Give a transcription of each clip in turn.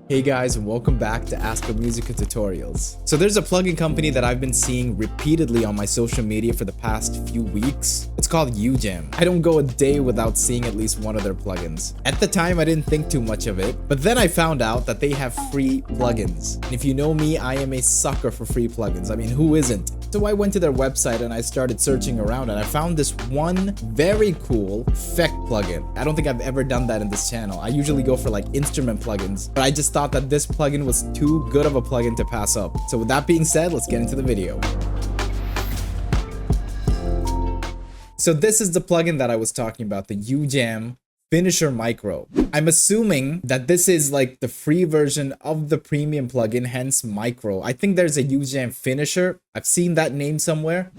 Hey guys, and welcome back to Ask a Musica Tutorials. So there's a plugin company that I've been seeing repeatedly on my social media for the past few weeks. It's called UJAM. I don't go a day without seeing at least one of their plugins. At the time, I didn't think too much of it, but then I found out that they have free plugins. And if you know me, I am a sucker for free plugins. I mean, who isn't? So I went to their website and I started searching around and I found this one very cool effect plugin. I don't think I've ever done that in this channel. I usually go for like instrument plugins, but I just thought that this plugin was too good of a plugin to pass up. So with that being said, let's get into the video. So this is the plugin that I was talking about, the UJAM Finisher Micro. I'm assuming that this is like the free version of the premium plugin, hence Micro. I think there's a UJAM Finisher. I've seen that name somewhere.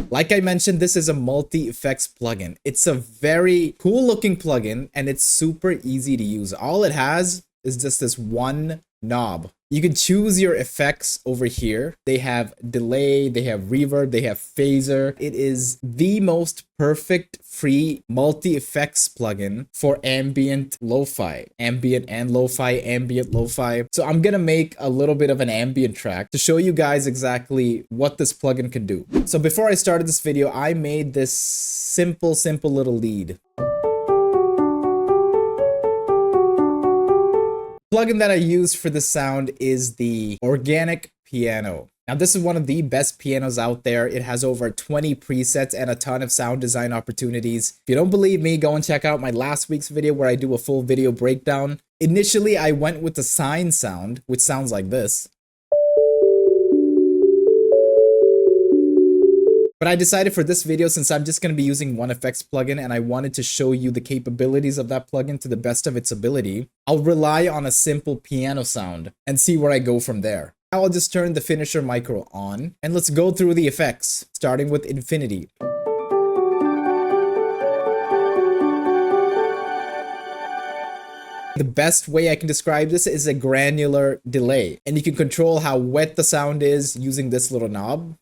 Like I mentioned, this is a multi-effects plugin. It's a very cool looking plugin and it's super easy to use. All it has is just this one knob. You can choose your effects over here. They have delay, they have reverb, they have phaser. It is the most perfect free multi-effects plugin for ambient lo-fi. Ambient and lo-fi, ambient lo-fi. So I'm gonna make a little bit of an ambient track to show you guys exactly what this plugin can do. So before I started this video, I made this simple little lead. Plugin that I use for this sound is the organic piano. Now this is one of the best pianos out there. It has over 20 presets and a ton of sound design opportunities. If you don't believe me, go and check out my last week's video where I do a full video breakdown. Initially, I went with the sine sound, which sounds like this. But I decided for this video, since I'm just going to be using one effects plugin and I wanted to show you the capabilities of that plugin to the best of its ability, I'll rely on a simple piano sound and see where I go from there. Now I'll just turn the Finisher Micro on and let's go through the effects, starting with Infinity. The best way I can describe this is a granular delay, and you can control how wet the sound is using this little knob.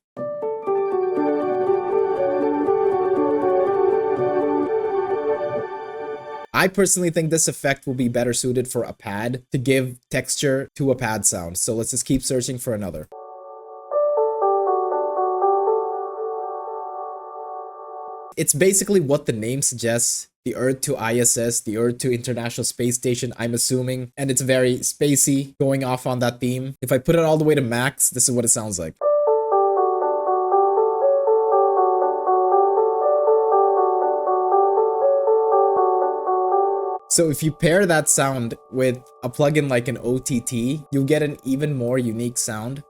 I personally think this effect will be better suited for a pad to give texture to a pad sound. So let's just keep searching for another. It's basically what the name suggests. The Earth to ISS, the Earth to International Space Station, I'm assuming. And it's very spacey, going off on that theme. If I put it all the way to max, this is what it sounds like. So if you pair that sound with a plugin like an OTT, you'll get an even more unique sound.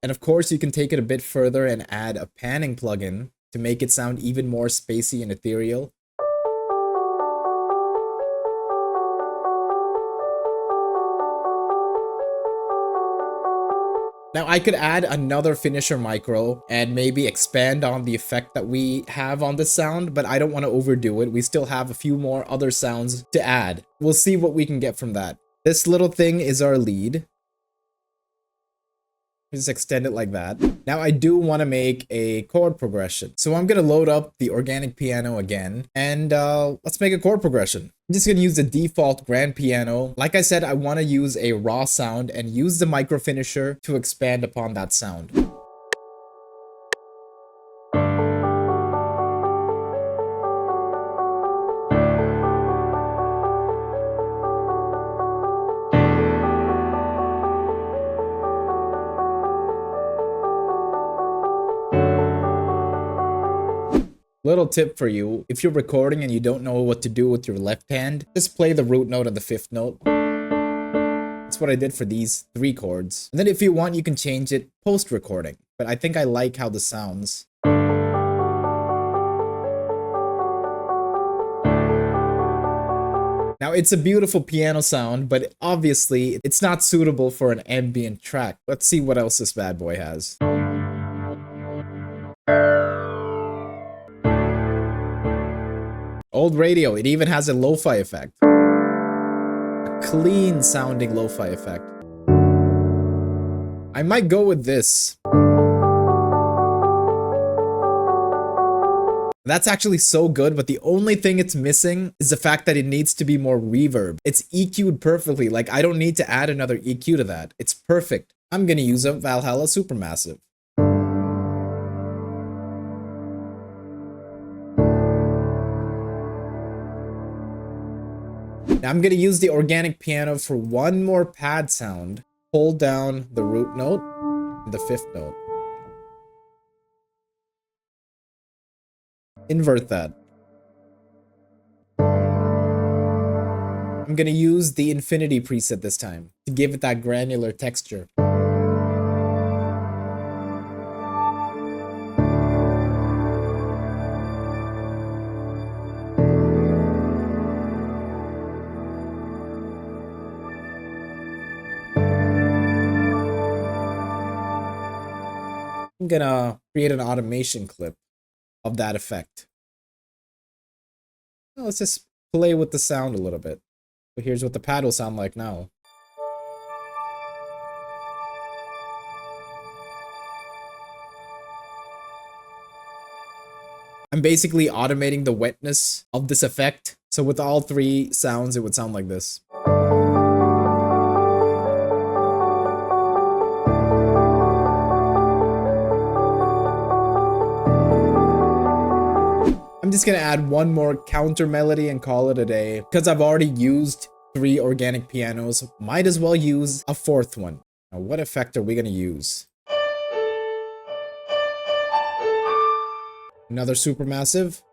And of course, you can take it a bit further and add a panning plugin to make it sound even more spacey and ethereal. Now I could add another Finisher Micro and maybe expand on the effect that we have on the sound, but I don't want to overdo it. We still have a few more other sounds to add. We'll see what we can get from that. This little thing is our lead. Just extend it like that. Now I do want to make a chord progression. So I'm going to load up the organic piano again and let's make a chord progression. I'm just going to use the default grand piano. Like I said, I want to use a raw sound and use the micro finisher to expand upon that sound. Little tip for you, if you're recording and you don't know what to do with your left hand, just play the root note and the fifth note. That's what I did for these three chords. And then if you want, you can change it post-recording. But I think I like how this sounds. Now it's a beautiful piano sound, but obviously it's not suitable for an ambient track. Let's see what else this bad boy has. Old radio, it even has a lo-fi effect. A clean sounding lo-fi effect. I might go with this. That's actually so good, but the only thing it's missing is the fact that it needs to be more reverb. It's EQ'd perfectly. Like, I don't need to add another EQ to that. It's perfect. I'm gonna use a Valhalla Supermassive. Now I'm gonna use the organic piano for one more pad sound. Hold down the root note and the fifth note. Invert that. I'm gonna use the infinity preset this time to give it that granular texture. I'm gonna create an automation clip of that effect. Well, let's just play with the sound a little bit. So here's what the pad will sound like now. I'm basically automating the wetness of this effect. So with all three sounds, it would sound like this. I'm just gonna add one more counter melody and call it a day. Because I've already used 3 organic pianos, might as well use a 4th one. Now, what effect are we gonna use? Another supermassive.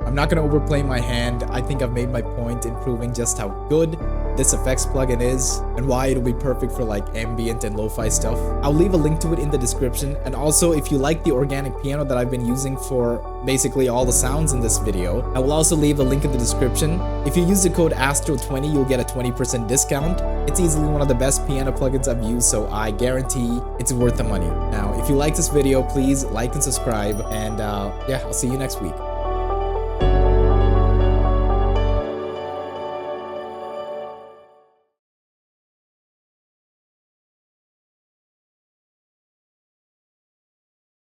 I'm not gonna overplay my hand. I think I've made my point in proving just how good this effects plugin is and why it'll be perfect for like ambient and lo-fi stuff. I'll leave a link to it in the description. And also, if you like the organic piano that I've been using for basically all the sounds in this video, I will also leave a link in the description. If you use the code ASTRO20, you'll get a 20% discount. It's easily one of the best piano plugins I've used, so I guarantee it's worth the money. Now, if you like this video, please like and subscribe, and yeah, I'll see you next week.